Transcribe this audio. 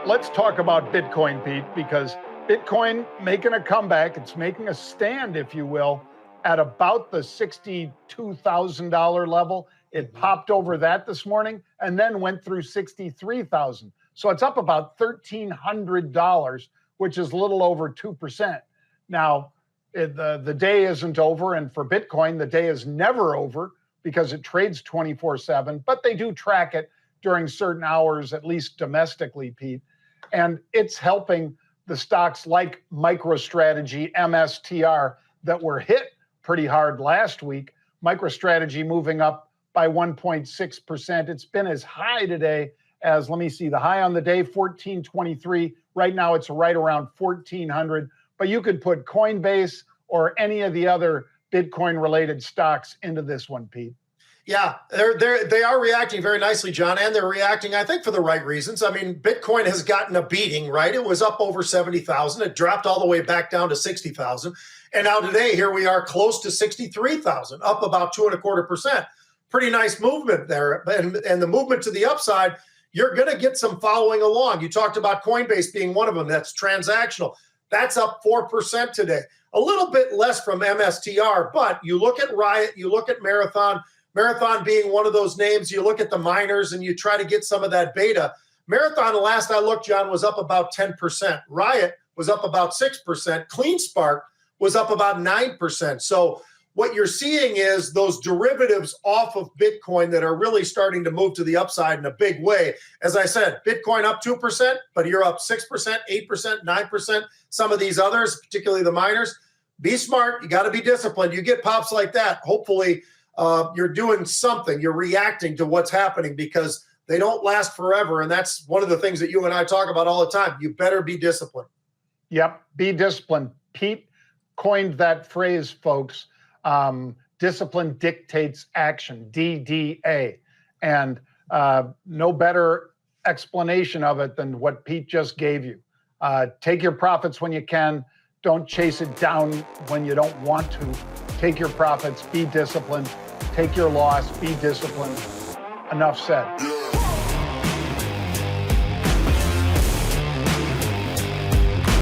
let's talk about Bitcoin, Pete, because Bitcoin making a comeback. It's making a stand, if you will, at about the $62,000 level. It popped over that this morning and then went through 63,000. So it's up about $1,300, which is a little over 2%. Now, the day isn't over, and for Bitcoin, the day is never over because it trades 24/7, but they do track it during certain hours, at least domestically, Pete. And it's helping the stocks like MicroStrategy MSTR that were hit pretty hard last week. MicroStrategy moving up by 1.6%. It's been as high today as, let me see, the high on the day, 1423. Right now, it's right around 1400. But you could put Coinbase or any of the other Bitcoin-related stocks into this one, Pete. Yeah, they are reacting very nicely, John, and they're reacting, I think, for the right reasons. I mean, Bitcoin has gotten a beating, right? It was up over 70,000. It dropped all the way back down to 60,000. And now today, here we are close to 63,000, up about 2.25%. Pretty nice movement there. And the movement to the upside, you're going to get some following along. You talked about Coinbase being one of them. That's transactional. That's up 4% today. A little bit less from MSTR, but you look at Riot, you look at Marathon being one of those names, you look at the miners and you try to get some of that beta. Marathon, the last I looked, John, was up about 10%. Riot was up about 6%. CleanSpark was up about 9%. So what you're seeing is those derivatives off of Bitcoin that are really starting to move to the upside in a big way. As I said, Bitcoin up 2%, but you're up 6%, 8%, 9%. Some of these others, particularly the miners, be smart. You got to be disciplined. You get pops like that. Hopefully you're doing something. You're reacting to what's happening because they don't last forever. And that's one of the things that you and I talk about all the time. You better be disciplined. Yep, be disciplined. Pete coined that phrase, folks. Discipline dictates action, DDA. And no better explanation of it than what Pete just gave you. Take your profits when you can. Don't chase it down when you don't want to. Take your profits, be disciplined. Take your loss, be disciplined. Enough said.